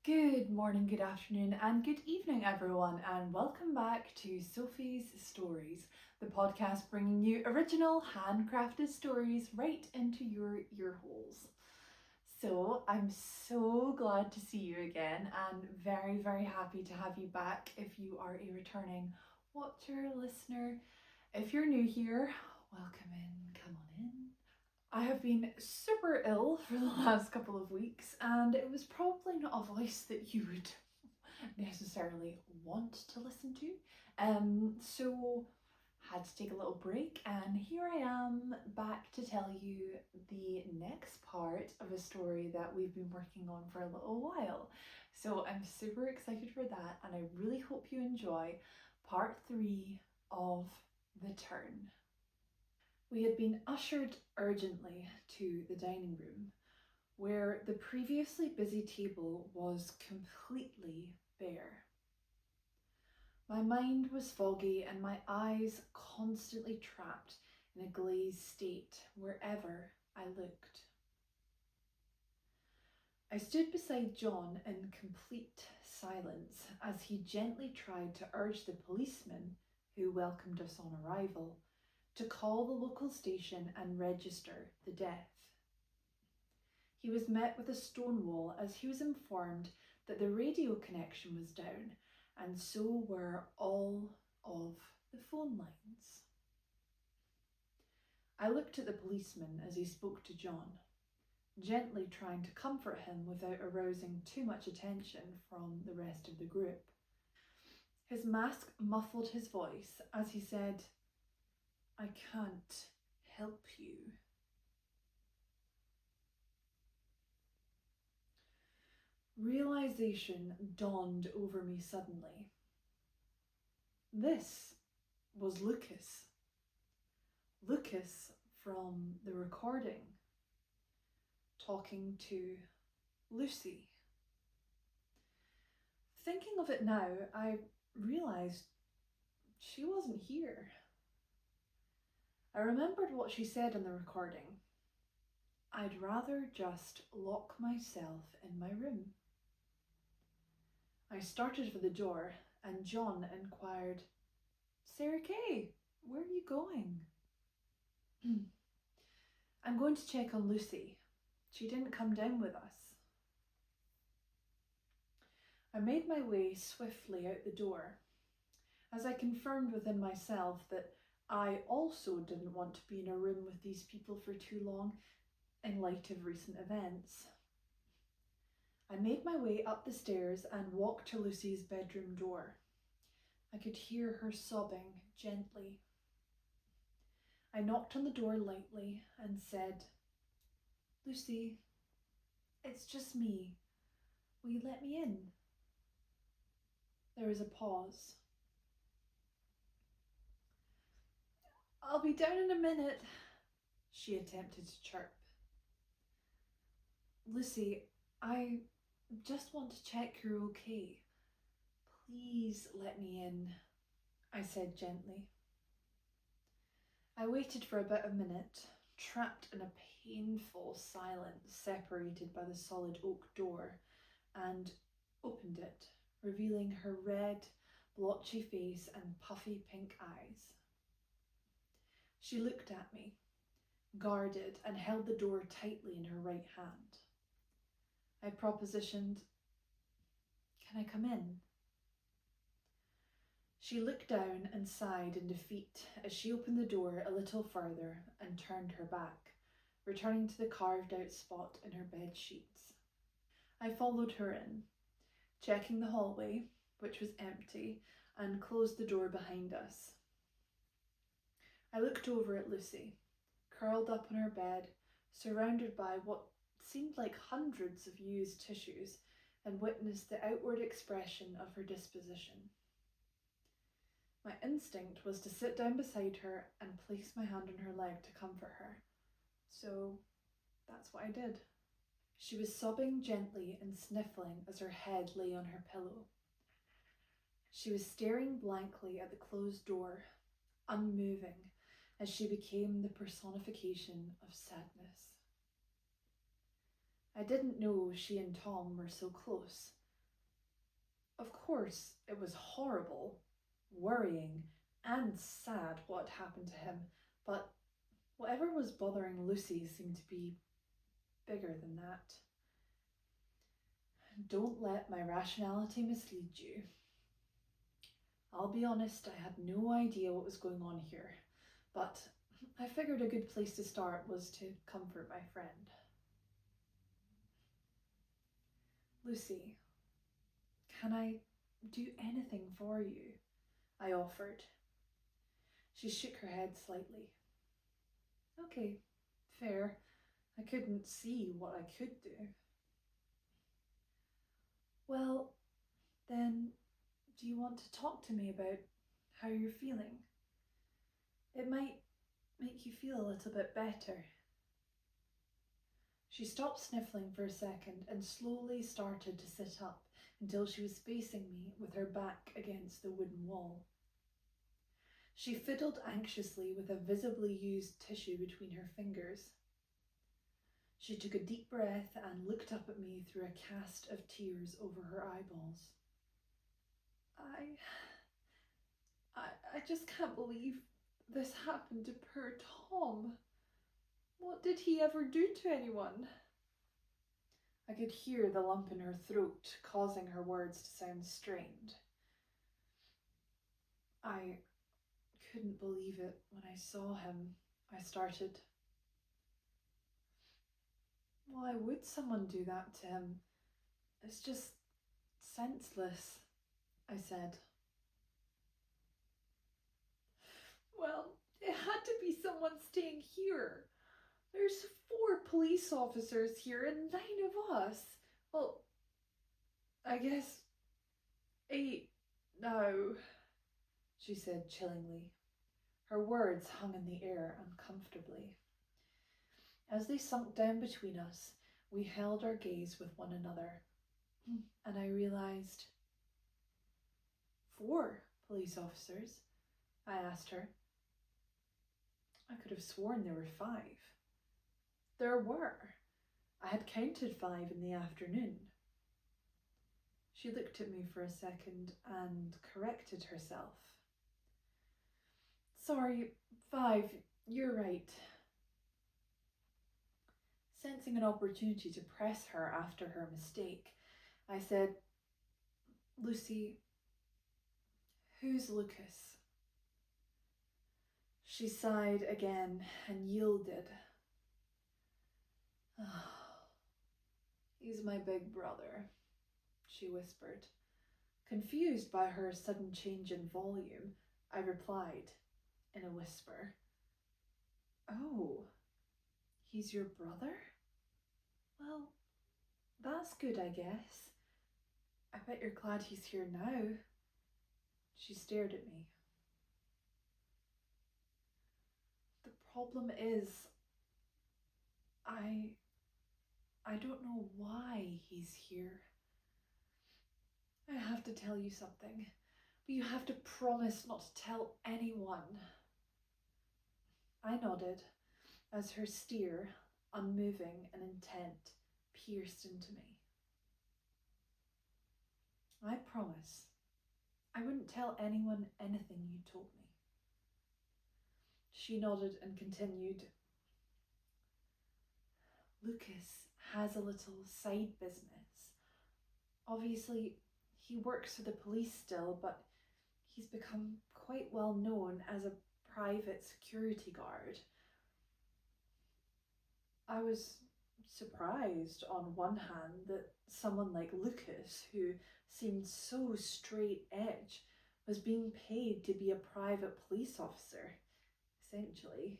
Good morning, good afternoon, and good evening, everyone, and welcome back to Sophie's Stories, the podcast bringing you original, handcrafted stories right into your ear holes. So, I'm so glad to see you again, and very, very happy to have you back if you are a returning watcher, listener. If you're new here, welcome in, come on in. I have been super ill for the last couple of weeks, and it was probably not a voice that you would necessarily want to listen to. So had to take a little break, and here I am back to tell you the next part of a story that we've been working on for a little while. So I'm super excited for that, and I really hope you enjoy part 3 of The Turn. We had been ushered urgently to the dining room, where the previously busy table was completely bare. My mind was foggy and my eyes constantly trapped in a glazed state wherever I looked. I stood beside John in complete silence as he gently tried to urge the policeman who welcomed us on arrival to call the local station and register the death. He was met with a stonewall as he was informed that the radio connection was down, and so were all of the phone lines. I looked at the policeman as he spoke to John, gently trying to comfort him without arousing too much attention from the rest of the group. His mask muffled his voice as he said, "I can't help you." Realization dawned over me suddenly. This was Lucas. Lucas from the recording, talking to Lucy. Thinking of it now, I realised she wasn't here. I remembered what she said in the recording. I'd rather just lock myself in my room. I started for the door, and John inquired, "Sarah Kay, where are you going?" "I'm going to check on Lucy. She didn't come down with us." I made my way swiftly out the door, as I confirmed within myself that I also didn't want to be in a room with these people for too long in light of recent events. I made my way up the stairs and walked to Lucy's bedroom door. I could hear her sobbing gently. I knocked on the door lightly and said, "Lucy, it's just me. Will you let me in?" There was a pause. "I'll be down in a minute," she attempted to chirp. "Lucy, I just want to check you're okay. Please let me in," I said gently. I waited for about a minute, trapped in a painful silence separated by the solid oak door, and opened it, revealing her red, blotchy face and puffy pink eyes. She looked at me, guarded, and held the door tightly in her right hand. I propositioned, "Can I come in?" She looked down and sighed in defeat as she opened the door a little further and turned her back, returning to the carved-out spot in her bed sheets. I followed her in, checking the hallway, which was empty, and closed the door behind us. I looked over at Lucy, curled up on her bed, surrounded by what seemed like hundreds of used tissues, and witnessed the outward expression of her disposition. My instinct was to sit down beside her and place my hand on her leg to comfort her. So that's what I did. She was sobbing gently and sniffling as her head lay on her pillow. She was staring blankly at the closed door, unmoving, as she became the personification of sadness. I didn't know she and Tom were so close, Of course, it was horrible, worrying, and sad what happened to him, but whatever was bothering Lucy seemed to be bigger than that. Don't let my rationality mislead you. I'll be honest, I had no idea what was going on here, but I figured a good place to start was to comfort my friend. Lucy, can I do anything for you? I offered. She shook her head slightly. Okay, fair. I couldn't see what I could do. Well, then, do you want to talk to me about how you're feeling? It might make you feel a little bit better. She stopped sniffling for a second and slowly started to sit up until she was facing me with her back against the wooden wall. She fiddled anxiously with a visibly used tissue between her fingers. She took a deep breath and looked up at me through a cast of tears over her eyeballs. I just can't believe this happened to poor Tom. What did he ever do to anyone? I could hear the lump in her throat, causing her words to sound strained. I couldn't believe it when I saw him, I started. Why would someone do that to him? It's just senseless, I said. Well, it had to be someone staying here. There's 4 police officers here and 9 of us. Well, I guess 8 now, she said chillingly. Her words hung in the air uncomfortably. As they sunk down between us, we held our gaze with one another, and I realized, 4 police officers? I asked her. I could have sworn there were 5. There were. I had counted 5 in the afternoon. She looked at me for a second and corrected herself. Sorry, 5, you're right. Sensing an opportunity to press her after her mistake, I said, Lucy, who's Lucas? She sighed again and yielded. He's my big brother, she whispered. Confused by her sudden change in volume, I replied in a whisper, Oh, he's your brother? Well, that's good, I guess. I bet you're glad he's here now. She stared at me. The problem is, I don't know why he's here. I have to tell you something, but you have to promise not to tell anyone. I nodded as her stare, unmoving and intent, pierced into me. I promise. I wouldn't tell anyone anything you told me. She nodded and continued. Lucas has a little side business. Obviously, he works for the police still, but he's become quite well known as a private security guard. I was surprised on one hand that someone like Lucas, who seemed so straight edge, was being paid to be a private police officer, essentially.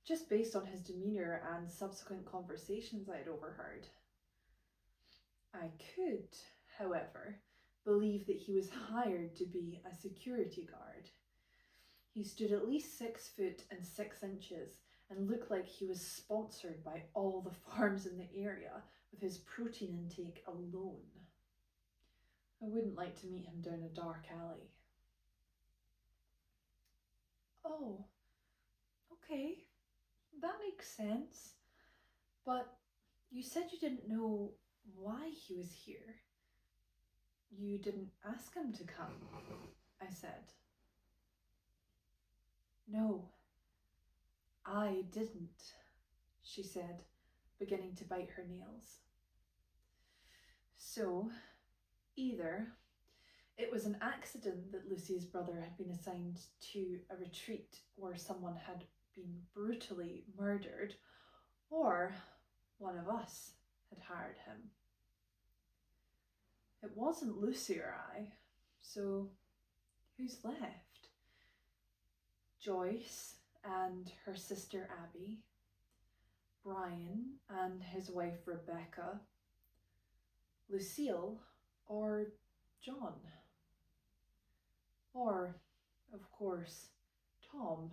Just based on his demeanour and subsequent conversations I had overheard. I could, however, believe that he was hired to be a security guard. He stood at least 6 foot and 6 inches and looked like he was sponsored by all the farms in the area with his protein intake alone. I wouldn't like to meet him down a dark alley. Oh, okay, that makes sense. But you said you didn't know why he was here. You didn't ask him to come, I said. No, I didn't, she said, beginning to bite her nails. So, either it was an accident that Lucy's brother had been assigned to a retreat where someone had been brutally murdered, or one of us had hired him. It wasn't Lucy or I, so who's left? Joyce and her sister Abby, Brian and his wife Rebecca, Lucille or John, or, of course, Tom.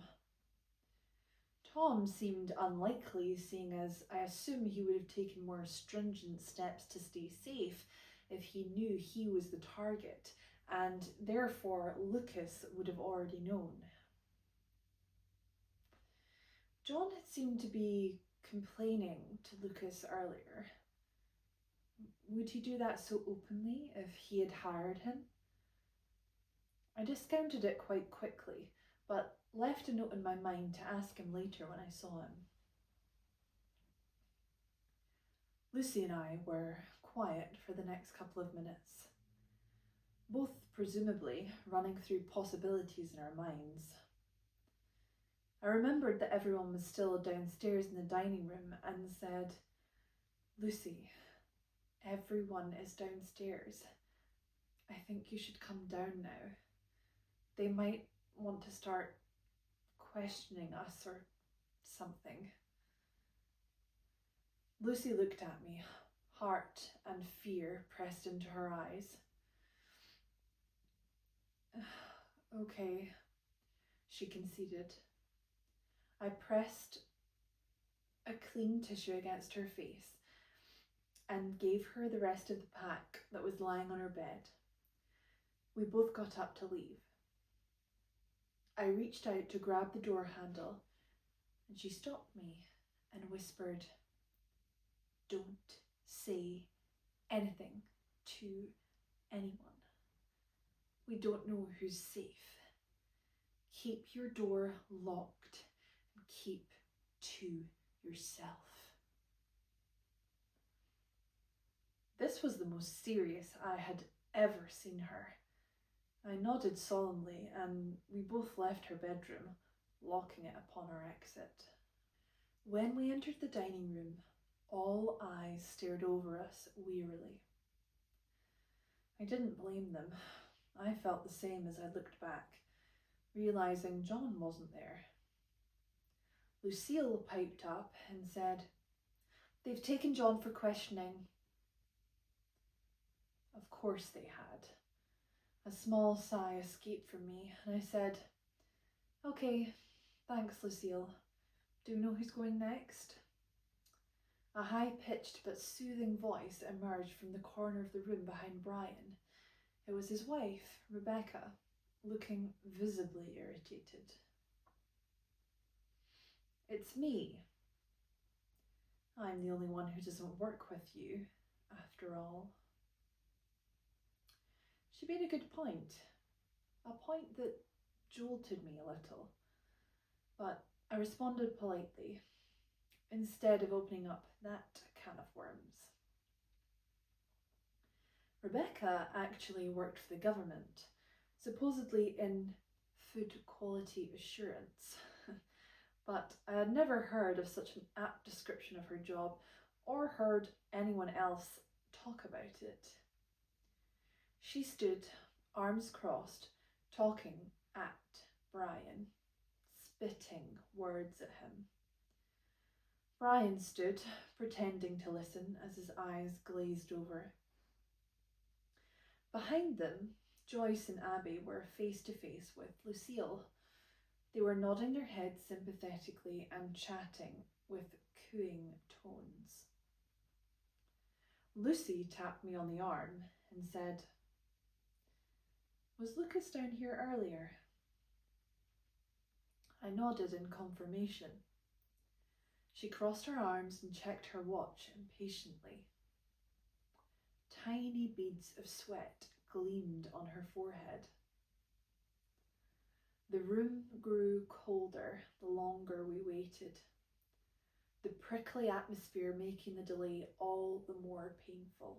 Tom seemed unlikely, seeing as I assume he would have taken more stringent steps to stay safe if he knew he was the target, and therefore Lucas would have already known. John had seemed to be complaining to Lucas earlier. Would he do that so openly if he had hired him? I discounted it quite quickly, but left a note in my mind to ask him later when I saw him. Lucy and I were quiet for the next couple of minutes, both presumably running through possibilities in our minds. I remembered that everyone was still downstairs in the dining room and said, Lucy, everyone is downstairs. I think you should come down now. They might want to start questioning us or something. Lucy looked at me, heart and fear pressed into her eyes. Okay, she conceded. I pressed a clean tissue against her face and gave her the rest of the pack that was lying on her bed. We both got up to leave. I reached out to grab the door handle, and she stopped me and whispered, Don't say anything to anyone. We don't know who's safe. Keep your door locked and keep to yourself. This was the most serious I had ever seen her. I nodded solemnly, and we both left her bedroom, locking it upon our exit. When we entered the dining room, all eyes stared over us wearily. I didn't blame them. I felt the same as I looked back, realising John wasn't there. Lucille piped up and said, They've taken John for questioning. Of course they had. A small sigh escaped from me, and I said, Okay, thanks, Lucille. Do you know who's going next? A high-pitched but soothing voice emerged from the corner of the room behind Brian. It was his wife, Rebecca, looking visibly irritated. It's me. I'm the only one who doesn't work with you, after all. She made a good point, a point that jolted me a little, but I responded politely, instead of opening up that can of worms. Rebecca actually worked for the government, supposedly in food quality assurance, but I had never heard of such an apt description of her job or heard anyone else talk about it. She stood, arms crossed, talking at Brian, spitting words at him. Brian stood, pretending to listen as his eyes glazed over. Behind them, Joyce and Abby were face to face with Lucille. They were nodding their heads sympathetically and chatting with cooing tones. Lucy tapped me on the arm and said, Was Lucas down here earlier? I nodded in confirmation. She crossed her arms and checked her watch impatiently. Tiny beads of sweat gleamed on her forehead. The room grew colder the longer we waited, the prickly atmosphere making the delay all the more painful.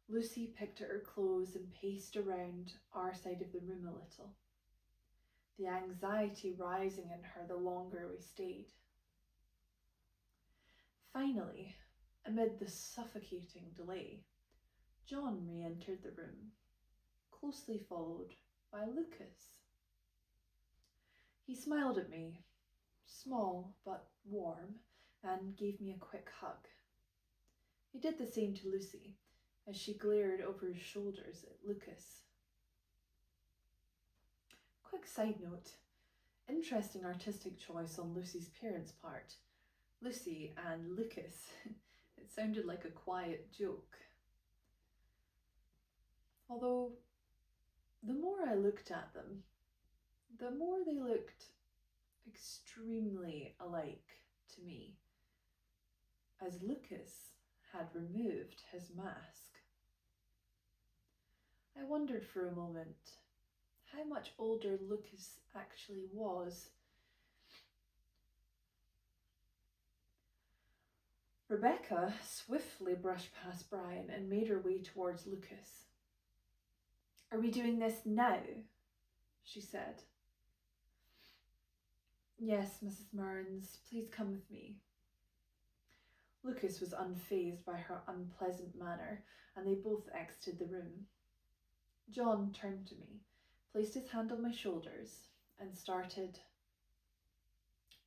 Lucy picked at her clothes and paced around our side of the room a little, the anxiety rising in her the longer we stayed. Finally, amid the suffocating delay, John re-entered the room, closely followed by Lucas. He smiled at me, small but warm, and gave me a quick hug. He did the same to Lucy, as she glared over his shoulders at Lucas. Quick side note, interesting artistic choice on Lucy's parents' part. Lucy and Lucas. It sounded like a quiet joke. Although, the more I looked at them, the more they looked extremely alike to me, as Lucas had removed his mask. I wondered for a moment how much older Lucas actually was. Rebecca swiftly brushed past Brian and made her way towards Lucas. "Are we doing this now?" she said. "Yes, Mrs. Murns, please come with me." Lucas was unfazed by her unpleasant manner, and they both exited the room. John turned to me, placed his hand on my shoulders, and started,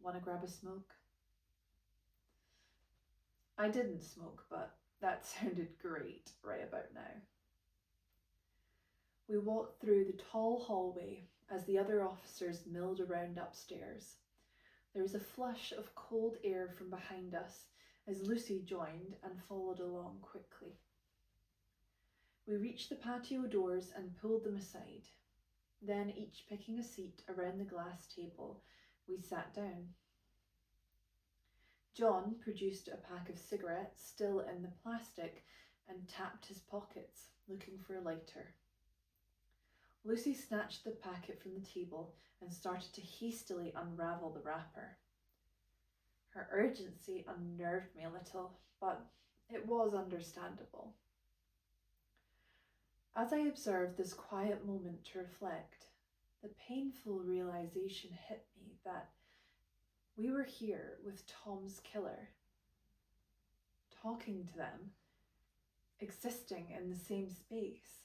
"Want to grab a smoke?" I didn't smoke, but that sounded great right about now. We walked through the tall hallway as the other officers milled around upstairs. There was a flush of cold air from behind us as Lucy joined and followed along quickly. We reached the patio doors and pulled them aside. Then, each picking a seat around the glass table, we sat down. John produced a pack of cigarettes still in the plastic and tapped his pockets, looking for a lighter. Lucy snatched the packet from the table and started to hastily unravel the wrapper. Her urgency unnerved me a little, but it was understandable. As I observed this quiet moment to reflect, the painful realization hit me that we were here with Tom's killer, talking to them, existing in the same space.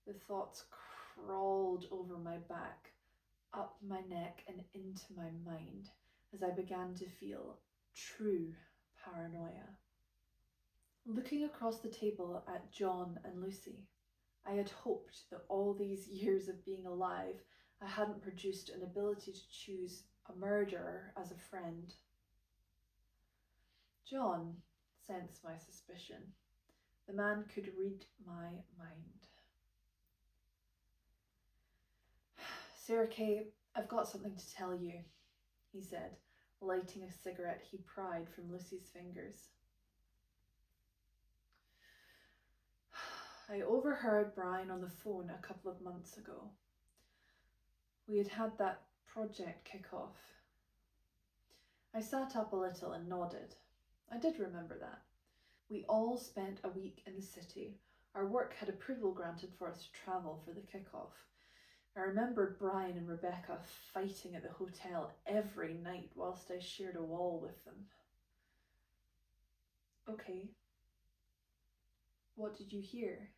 The thoughts crawled over my back, up my neck and into my mind as I began to feel true paranoia. Looking across the table at John and Lucy, I had hoped that all these years of being alive I hadn't produced an ability to choose a murderer as a friend. John sensed my suspicion. The man could read my mind. "Sarah Kay, I've got something to tell you," he said, lighting a cigarette he pried from Lucy's fingers. "I overheard Brian on the phone a couple of months ago. We had had that project kick off." I sat up a little and nodded. I did remember that. We all spent a week in the city. Our work had approval granted for us to travel for the kick-off. I remembered Brian and Rebecca fighting at the hotel every night whilst I shared a wall with them. "Okay. What did you hear?"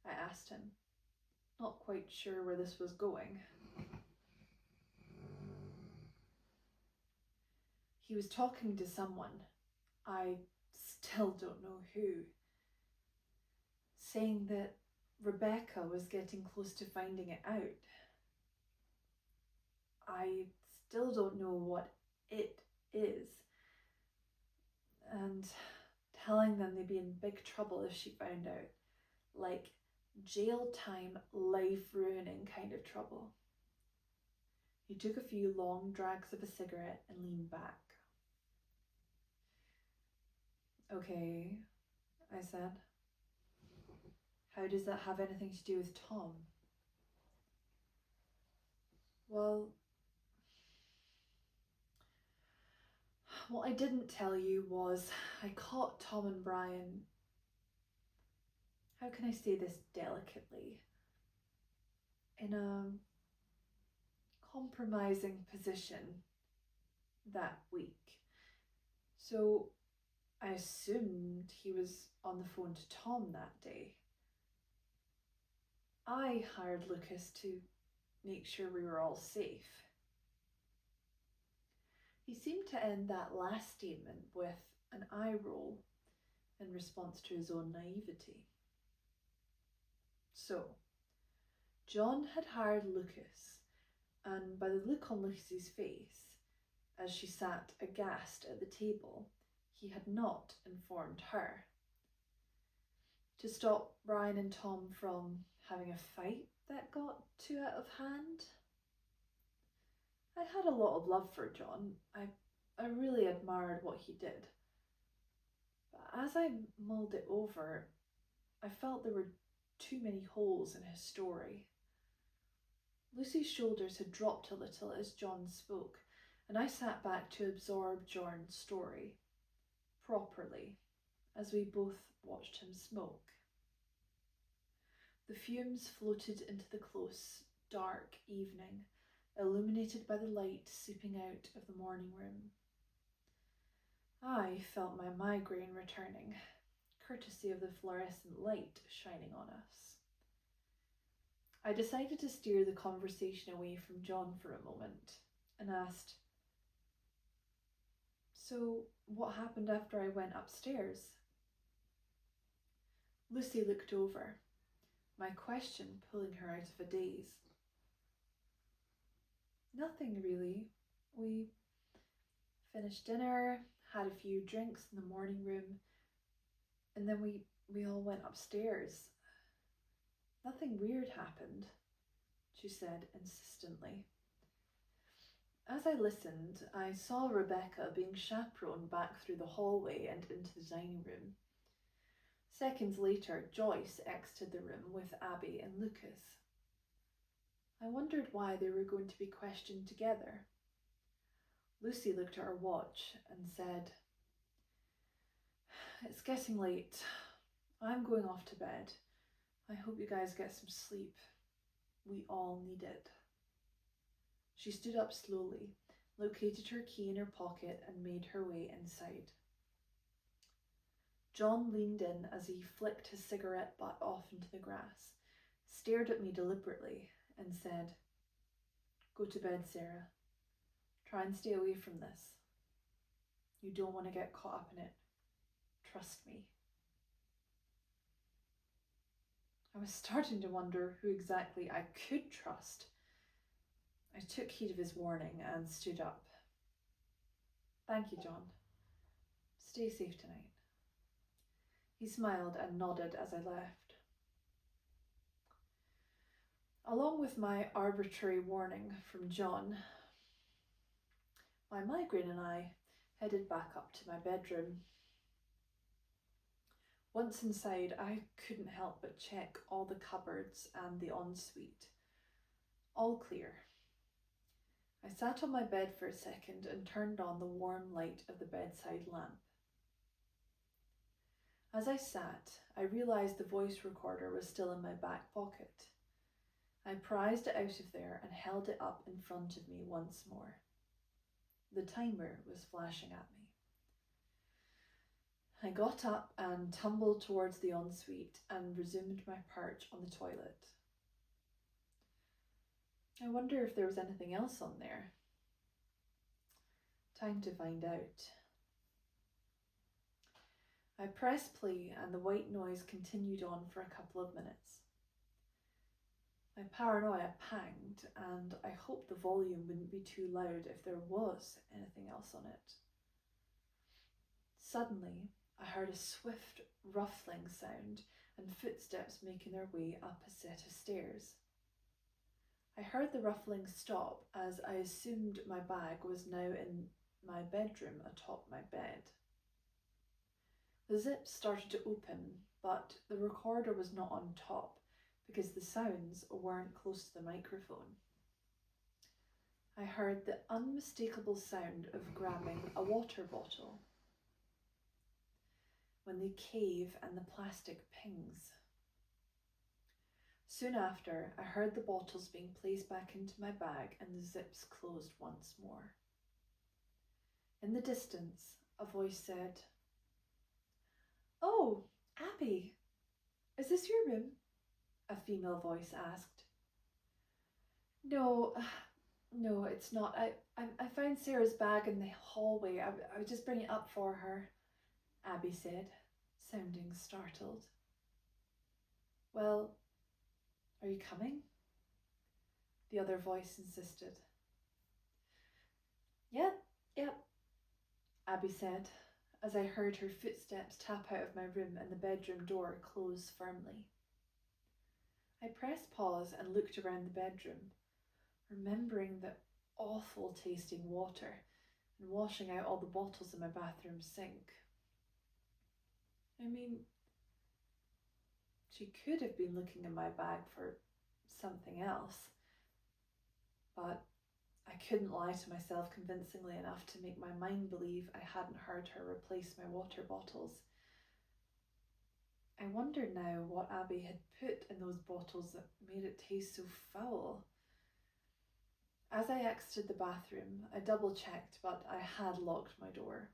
I asked him, not quite sure where this was going. He was talking to someone, I still don't know who, saying that Rebecca was getting close to finding it out. I still don't know what it is, and telling them they'd be in big trouble if she found out, like jail time, life-ruining kind of trouble. He took a few long drags of a cigarette and leaned back. "Okay," I said. How does that have anything to do with Tom? Well, what I didn't tell you was I caught Tom and Brian, how can I say this delicately, in a compromising position that week. So I assumed he was on the phone to Tom that day. I hired Lucas to make sure we were all safe. He seemed to end that last statement with an eye roll in response to his own naivety. So, John had hired Lucas, and by the look on Lucy's face, as she sat aghast at the table, he had not informed her. To stop Brian and Tom from having a fight that got too out of hand. I had a lot of love for John. I really admired what he did. But as I mulled it over, I felt there were too many holes in his story. Lucy's shoulders had dropped a little as John spoke, and I sat back to absorb John's story properly as we both watched him smoke. The fumes floated into the close, dark evening, illuminated by the light seeping out of the morning room. I felt my migraine returning, courtesy of the fluorescent light shining on us. I decided to steer the conversation away from John for a moment and asked, "So, what happened after I went upstairs?" Lucy looked over, my question pulling her out of a daze. "Nothing really. We finished dinner, had a few drinks in the morning room, and then we all went upstairs. Nothing weird happened," she said insistently. As I listened, I saw Rebecca being chaperoned back through the hallway and into the dining room. Seconds later, Joyce exited the room with Abby and Lucas. I wondered why they were going to be questioned together. Lucy looked at her watch and said, "It's getting late. I'm going off to bed. I hope you guys get some sleep. We all need it." She stood up slowly, located her key in her pocket, and made her way inside. John leaned in as he flicked his cigarette butt off into the grass, stared at me deliberately, and said, "Go to bed, Sarah. Try and stay away from this. You don't want to get caught up in it. Trust me." I was starting to wonder who exactly I could trust. I took heed of his warning and stood up. "Thank you, John. Stay safe tonight." He smiled and nodded as I left. Along with my arbitrary warning from John, my migraine and I headed back up to my bedroom. Once inside, I couldn't help but check all the cupboards and the ensuite. All clear. I sat on my bed for a second and turned on the warm light of the bedside lamp. As I sat, I realised the voice recorder was still in my back pocket. I prized it out of there and held it up in front of me once more. The timer was flashing at me. I got up and tumbled towards the ensuite and resumed my perch on the toilet. I wonder if there was anything else on there. Time to find out. I pressed play and the white noise continued on for a couple of minutes. My paranoia panged, and I hoped the volume wouldn't be too loud if there was anything else on it. Suddenly, I heard a swift ruffling sound and footsteps making their way up a set of stairs. I heard the ruffling stop as I assumed my bag was now in my bedroom atop my bed. The zip started to open, but the recorder was not on top because the sounds weren't close to the microphone. I heard the unmistakable sound of grabbing a water bottle when they cave and the plastic pings. Soon after, I heard the bottles being placed back into my bag and the zips closed once more. In the distance, a voice said, "Oh, Abby, is this your room?" a female voice asked. No, it's not. I found Sarah's bag in the hallway. I was just bringing it up for her, Abby said, sounding startled. Well, are you coming? The other voice insisted. Yep, Abby said, as I heard her footsteps tap out of my room and the bedroom door close firmly. I pressed pause and looked around the bedroom, remembering the awful tasting water and washing out all the bottles in my bathroom sink. I mean, she could have been looking in my bag for something else, but I couldn't lie to myself convincingly enough to make my mind believe I hadn't heard her replace my water bottles. I wondered now what Abby had put in those bottles that made it taste so foul. As I exited the bathroom, I double-checked, but I had locked my door.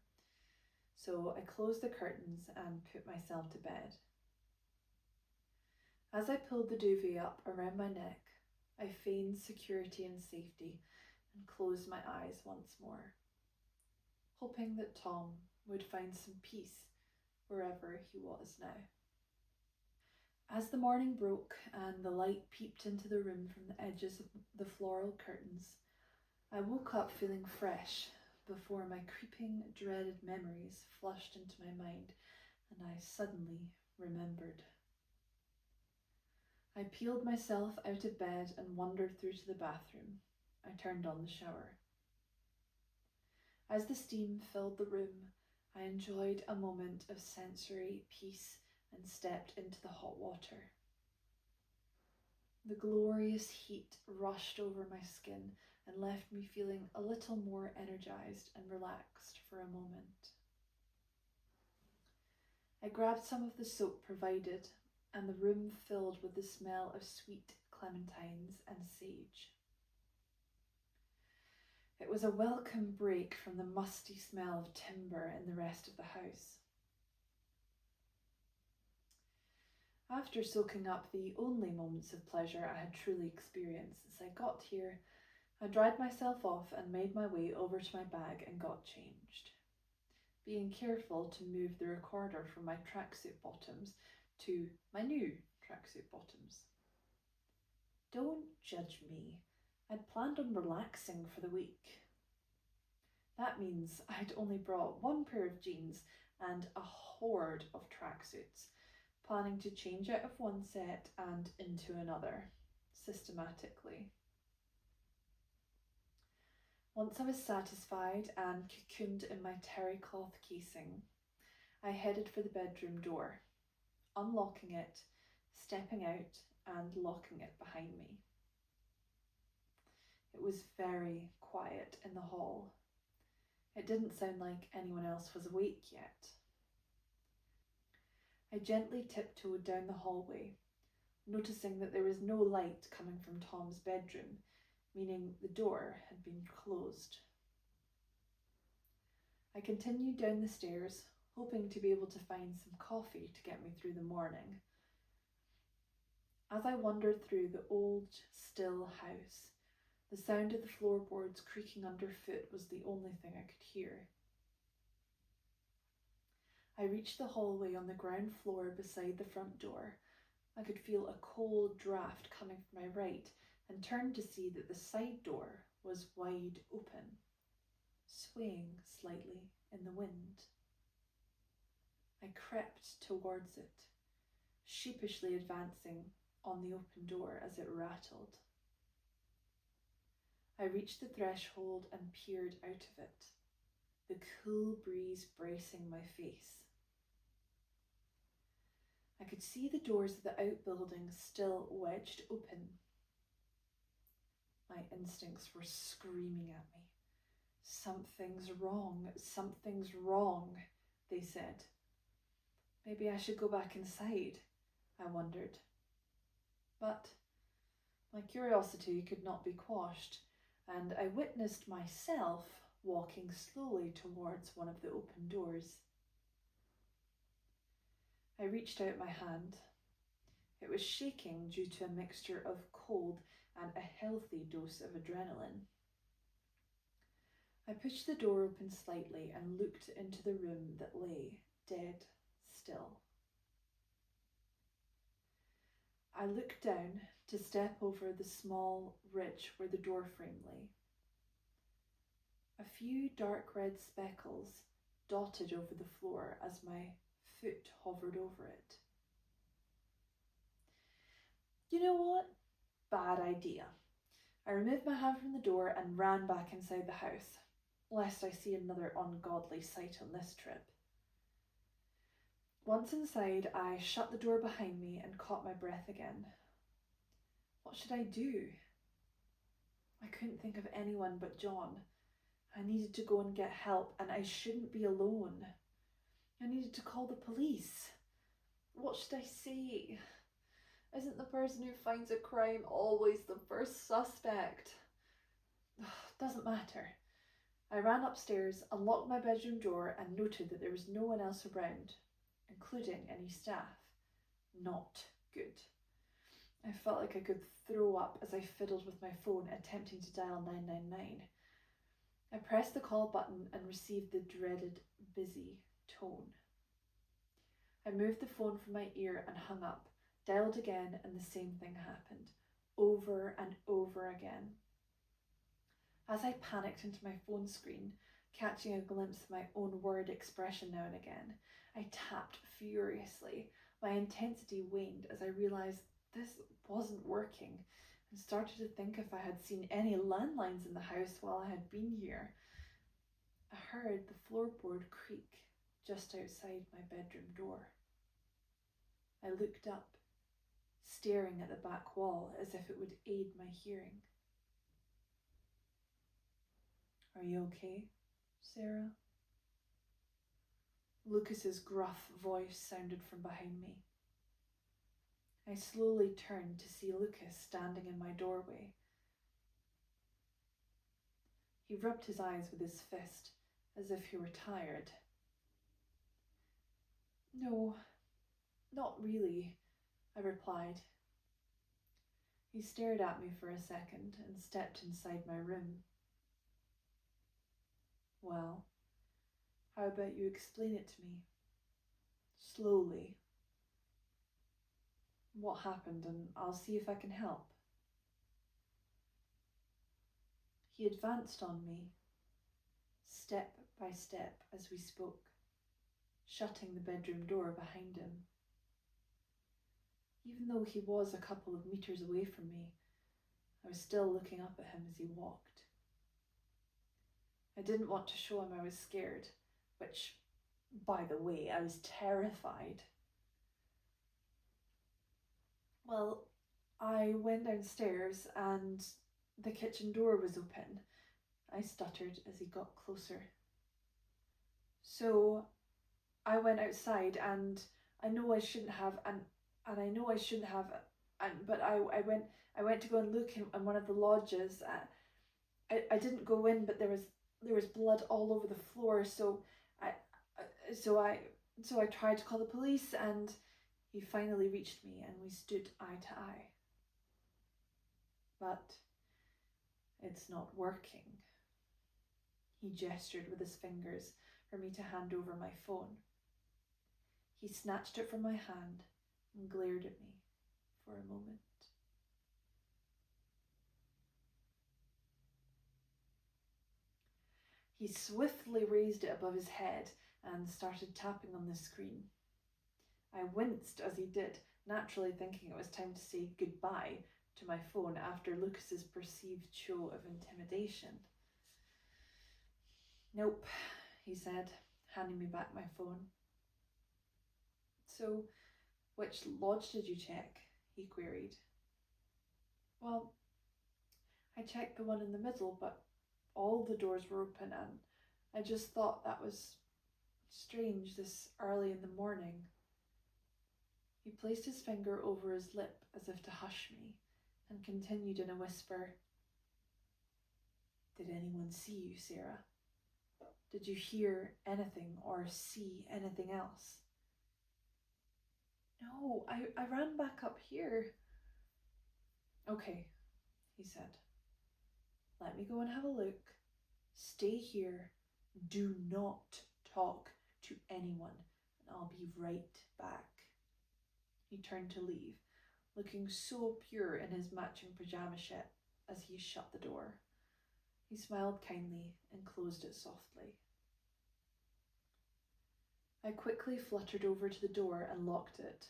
So I closed the curtains and put myself to bed. As I pulled the duvet up around my neck, I feigned security and safety and closed my eyes once more, hoping that Tom would find some peace wherever he was now. As the morning broke and the light peeped into the room from the edges of the floral curtains, I woke up feeling fresh before my creeping, dreaded memories flushed into my mind and I suddenly remembered. I peeled myself out of bed and wandered through to the bathroom. I turned on the shower. As the steam filled the room, I enjoyed a moment of sensory peace and stepped into the hot water. The glorious heat rushed over my skin and left me feeling a little more energized and relaxed for a moment. I grabbed some of the soap provided, and the room filled with the smell of sweet clementines and sage. It was a welcome break from the musty smell of timber in the rest of the house. After soaking up the only moments of pleasure I had truly experienced since I got here, I dried myself off and made my way over to my bag and got changed, being careful to move the recorder from my tracksuit bottoms to my new tracksuit bottoms. Don't judge me. I'd planned on relaxing for the week. That means I'd only brought one pair of jeans and a horde of tracksuits, planning to change out of one set and into another, systematically. Once I was satisfied and cocooned in my terry cloth casing, I headed for the bedroom door, unlocking it, stepping out, and locking it behind me. It was very quiet in the hall. It didn't sound like anyone else was awake yet. I gently tiptoed down the hallway, noticing that there was no light coming from Tom's bedroom, meaning the door had been closed. I continued down the stairs, hoping to be able to find some coffee to get me through the morning. As I wandered through the old, still house, the sound of the floorboards creaking underfoot was the only thing I could hear. I reached the hallway on the ground floor beside the front door. I could feel a cold draft coming from my right and turned to see that the side door was wide open, swaying slightly in the wind. I crept towards it, sheepishly advancing on the open door as it rattled. I reached the threshold and peered out of it, the cool breeze bracing my face. could see the doors of the outbuildings still wedged open. My instincts were screaming at me. Something's wrong, they said. Maybe I should go back inside, I wondered. But my curiosity could not be quashed, and I witnessed myself walking slowly towards one of the open doors. I reached out my hand. It was shaking due to a mixture of cold and a healthy dose of adrenaline. I pushed the door open slightly and looked into the room that lay dead still. I looked down to step over the small ridge where the door frame lay. A few dark red speckles dotted over the floor as my foot hovered over it. You know what? Bad idea. I removed my hand from the door and ran back inside the house, lest I see another ungodly sight on this trip. Once inside, I shut the door behind me and caught my breath again. What should I do? I couldn't think of anyone but John. I needed to go and get help, and I shouldn't be alone. I needed to call the police. What should I say? Isn't the person who finds a crime always the first suspect? Doesn't matter. I ran upstairs, unlocked my bedroom door, and noted that there was no one else around, including any staff. Not good. I felt like I could throw up as I fiddled with my phone, attempting to dial 999. I pressed the call button and received the dreaded busy tone. I moved the phone from my ear and hung up, dialed again, and the same thing happened, over and over again. As I panicked into my phone screen, catching a glimpse of my own word expression now and again, I tapped furiously. My intensity waned as I realised this wasn't working, and started to think if I had seen any landlines in the house while I had been here. I heard the floorboard creak just outside my bedroom door. I looked up, staring at the back wall as if it would aid my hearing. Are you okay, Sarah? Lucas's gruff voice sounded from behind me. I slowly turned to see Lucas standing in my doorway. He rubbed his eyes with his fist, as if he were tired. No, not really, I replied. He stared at me for a second and stepped inside my room. Well, how about you explain it to me? Slowly. What happened, and I'll see if I can help. He advanced on me, step by step as we spoke, shutting the bedroom door behind him. Even though he was a couple of meters away from me, I was still looking up at him as he walked. I didn't want to show him I was scared, which, by the way, I was terrified. Well, I went downstairs and the kitchen door was open, I stuttered as he got closer. So I went outside, and I know I shouldn't have, but I went to go and look in one of the lodges. I didn't go in, but there was blood all over the floor. So I tried to call the police, and he finally reached me, and we stood eye to eye. But it's not working. He gestured with his fingers for me to hand over my phone. He snatched it from my hand and glared at me for a moment. He swiftly raised it above his head and started tapping on the screen. I winced as he did, naturally thinking it was time to say goodbye to my phone after Lucas's perceived show of intimidation. Nope, he said, handing me back my phone. So, Which lodge did you check? He queried. Well, I checked the one in the middle, but all the doors were open, and I just thought that was strange this early in the morning. He placed his finger over his lip as if to hush me, and continued in a whisper. Did anyone see you, Sarah? Did you hear anything or see anything else? No, I ran back up here. Okay, he said. Let me go and have a look. Stay here. Do not talk to anyone, and I'll be right back. He turned to leave, looking so pure in his matching pajama set as he shut the door. He smiled kindly and closed it softly. I quickly fluttered over to the door and locked it,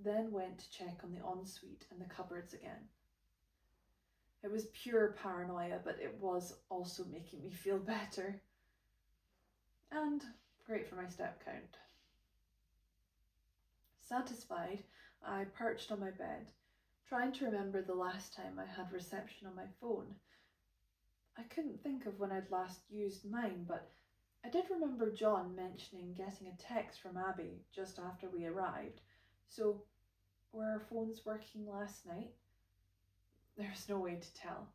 then went to check on the ensuite and the cupboards again. It was pure paranoia, but it was also making me feel better. And great for my step count. Satisfied, I perched on my bed, trying to remember the last time I had reception on my phone. I couldn't think of when I'd last used mine, but I did remember John mentioning getting a text from Abby just after we arrived. So, were our phones working last night? There was no way to tell.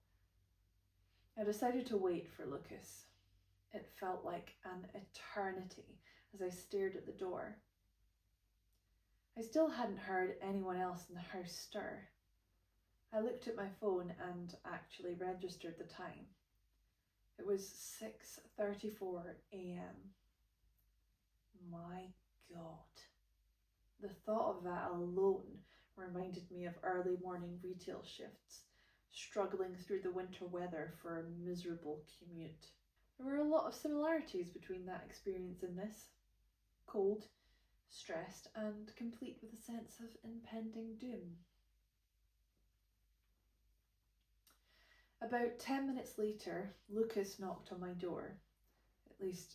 I decided to wait for Lucas. It felt like an eternity as I stared at the door. I still hadn't heard anyone else in the house stir. I looked at my phone and actually registered the time. It was 6:34 a.m. My God. The thought of that alone reminded me of early morning retail shifts, struggling through the winter weather for a miserable commute. There were a lot of similarities between that experience and this. Cold, stressed, and complete with a sense of impending doom. About 10 minutes later, Lucas knocked on my door. At least,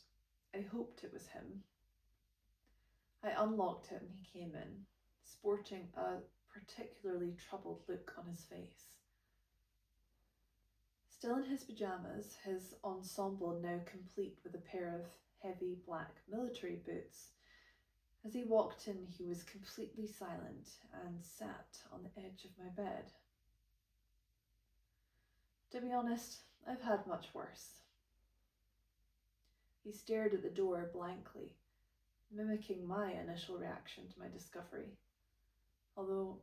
I hoped it was him. I unlocked it and he came in, sporting a particularly troubled look on his face. Still in his pyjamas, his ensemble now complete with a pair of heavy black military boots. As he walked in, he was completely silent and sat on the edge of my bed. To be honest, I've had much worse. He stared at the door blankly, mimicking my initial reaction to my discovery, although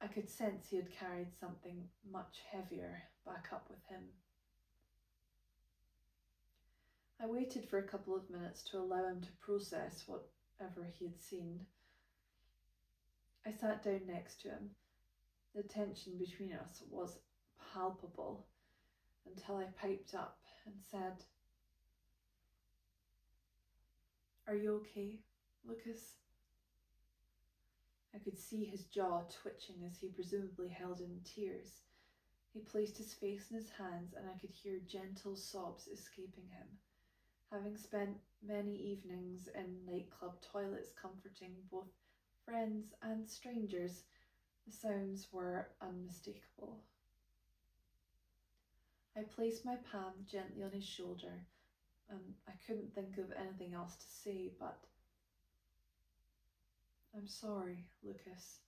I could sense he had carried something much heavier back up with him. I waited for a couple of minutes to allow him to process whatever he had seen. I sat down next to him. The tension between us was palpable until I piped up and said, "Are you okay, Lucas?" I could see his jaw twitching as he presumably held in tears. He placed his face in his hands and I could hear gentle sobs escaping him. Having spent many evenings in nightclub toilets comforting both friends and strangers, the sounds were unmistakable. I placed my palm gently on his shoulder, and I couldn't think of anything else to say but, "I'm sorry, Lucas."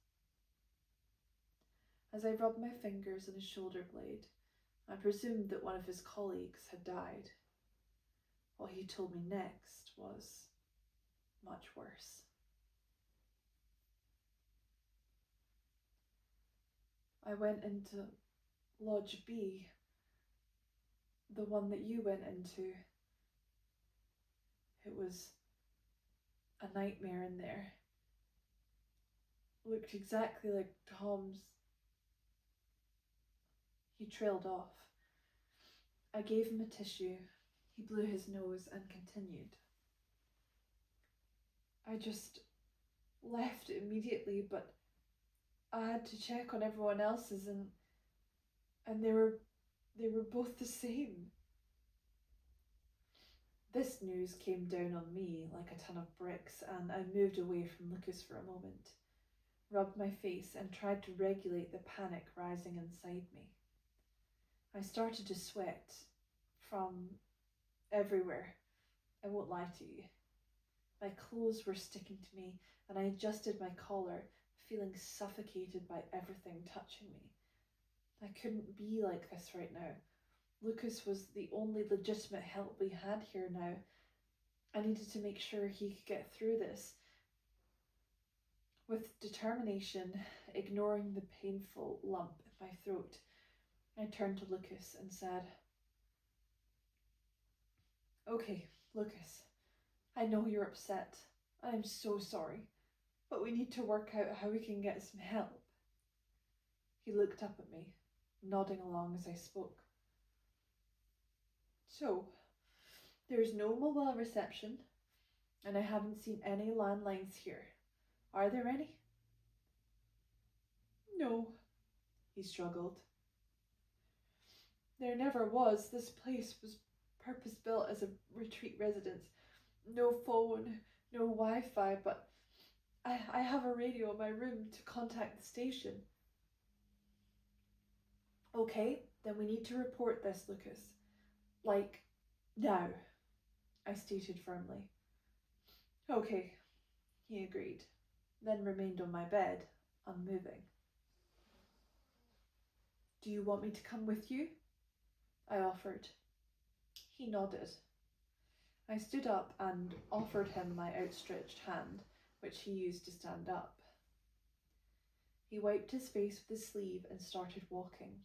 As I rubbed my fingers on his shoulder blade, I presumed that one of his colleagues had died. What he told me next was much worse. I went into Lodge B, the one that you went into. It was a nightmare in there. Looked exactly like Tom's. He trailed off. I gave him a tissue. He blew his nose and continued. I just left immediately, but I had to check on everyone else's and they were both the same. This news came down on me like a ton of bricks, and I moved away from Lucas for a moment. rubbed my face, and tried to regulate the panic rising inside me. I started to sweat from everywhere. I won't lie to you. My clothes were sticking to me, and I adjusted my collar, feeling suffocated by everything touching me. I couldn't be like this right now. Lucas was the only legitimate help we had here now. I needed to make sure he could get through this. With determination, ignoring the painful lump in my throat, I turned to Lucas and said, "Okay, Lucas, I know you're upset. I'm so sorry, but we need to work out how we can get some help." He looked up at me, nodding along as I spoke. "So, there's no mobile reception, and I haven't seen any landlines here. Are there any?" "No," he struggled. "There never was. This place was purpose-built as a retreat residence. No phone, no Wi-Fi, but I have a radio in my room to contact the station." "Okay, then we need to report this, Lucas. Like, now," I stated firmly. "Okay," he agreed, then remained on my bed, unmoving. "Do you want me to come with you?" I offered. He nodded. I stood up and offered him my outstretched hand, which he used to stand up. He wiped his face with his sleeve and started walking.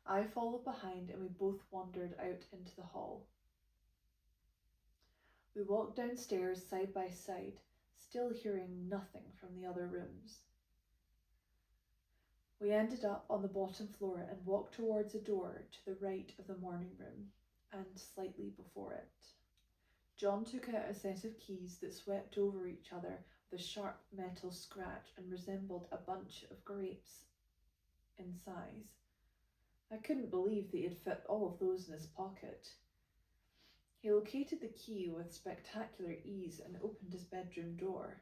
I followed behind, and we both wandered out into the hall. We walked downstairs side by side, still hearing nothing from the other rooms. We ended up on the bottom floor and walked towards a door to the right of the morning room, and slightly before it. John took out a set of keys that swept over each other with a sharp metal scratch and resembled a bunch of grapes in size. I couldn't believe that he had fit all of those in his pocket. He located the key with spectacular ease and opened his bedroom door.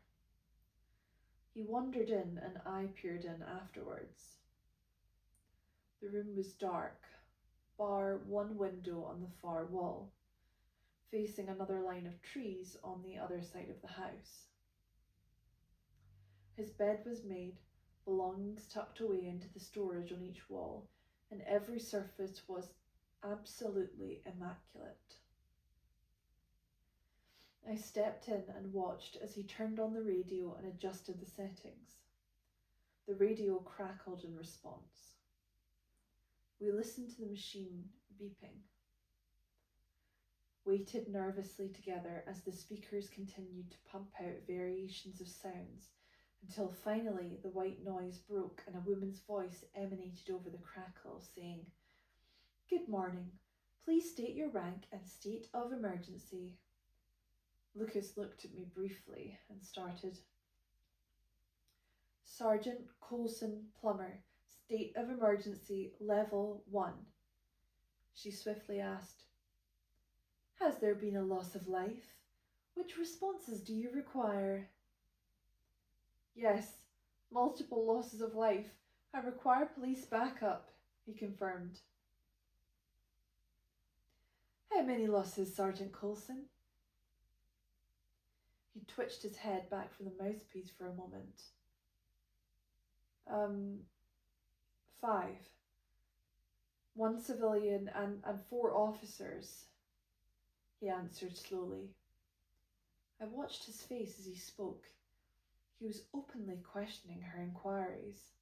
He wandered in, and I peered in afterwards. The room was dark, bar one window on the far wall, facing another line of trees on the other side of the house. His bed was made, belongings tucked away into the storage on each wall, and every surface was absolutely immaculate. I stepped in and watched as he turned on the radio and adjusted the settings. The radio crackled in response. We listened to the machine beeping, waited nervously together as the speakers continued to pump out variations of sounds, until finally the white noise broke and a woman's voice emanated over the crackle, saying, "Good morning. Please state your rank and state of emergency." Lucas looked at me briefly and started. "Sergeant Coulson, plumber, state of emergency, level 1. She swiftly asked, "Has there been a loss of life? Which responses do you require?" "Yes, multiple losses of life. I require police backup," he confirmed. "How many losses, Sergeant Coulson?" He twitched his head back from the mouthpiece for a moment. 5. 1 civilian and 4 officers," he answered slowly. I watched his face as he spoke. He was openly questioning her inquiries.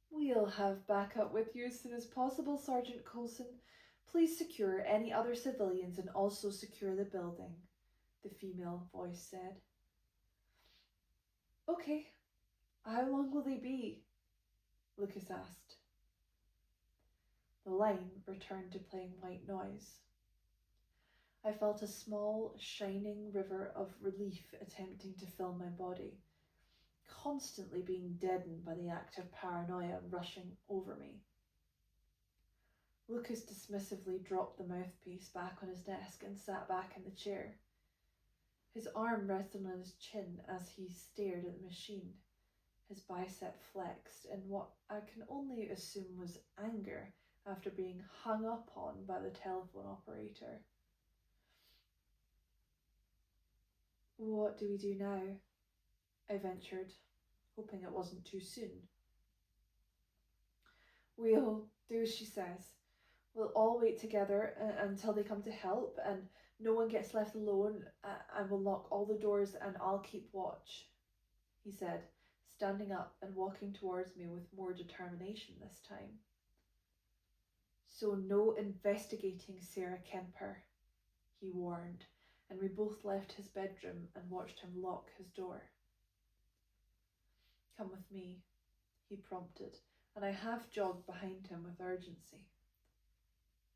"We'll have backup with you as soon as possible, Sergeant Coulson. Please secure any other civilians and also secure the building," the female voice said. "Okay. How long will they be?" Lucas asked. The line returned to playing white noise. I felt a small, shining river of relief attempting to fill my body, constantly being deadened by the active paranoia rushing over me. Lucas dismissively dropped the mouthpiece back on his desk and sat back in the chair. His arm rested on his chin as he stared at the machine. His bicep flexed in what I can only assume was anger after being hung up on by the telephone operator. "What do we do now?" I ventured, hoping it wasn't too soon. "We'll do as she says. We'll all wait together until they come to help, and no one gets left alone, and we'll lock all the doors and I'll keep watch," he said, standing up and walking towards me with more determination this time. "So no investigating Sarah Kemper," he warned, and we both left his bedroom and watched him lock his door. "Come with me," he prompted, and I half jogged behind him with urgency.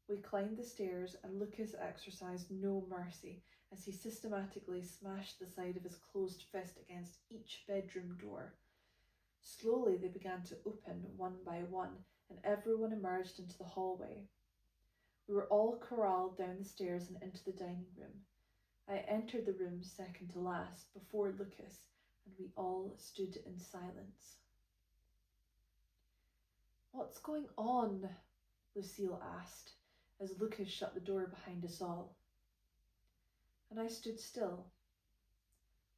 We climbed the stairs, and Lucas exercised no mercy as he systematically smashed the side of his closed fist against each bedroom door. Slowly they began to open one by one, and everyone emerged into the hallway. We were all corralled down the stairs and into the dining room. I entered the room second to last, before Lucas, and we all stood in silence. "What's going on?" Lucille asked, as Lucas shut the door behind us all. And I stood still,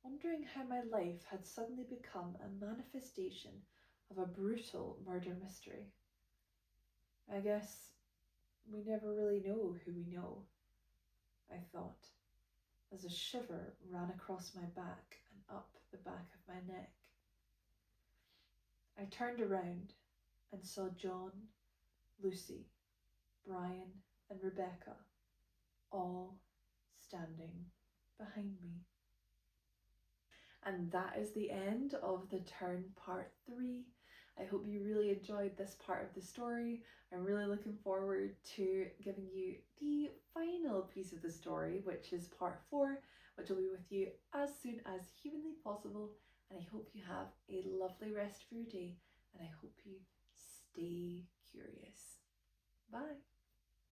wondering how my life had suddenly become a manifestation of a brutal murder mystery. I guess we never really know who we know, I thought, as a shiver ran across my back and up the back of my neck. I turned around and saw John, Lucy, Brian, and Rebecca all standing behind me. And that is the end of The Turn Part 3. I hope you really enjoyed this part of the story. I'm really looking forward to giving you the final piece of the story, which is Part 4, which will be with you as soon as humanly possible. And I hope you have a lovely rest of your day, and I hope you stay curious. Bye.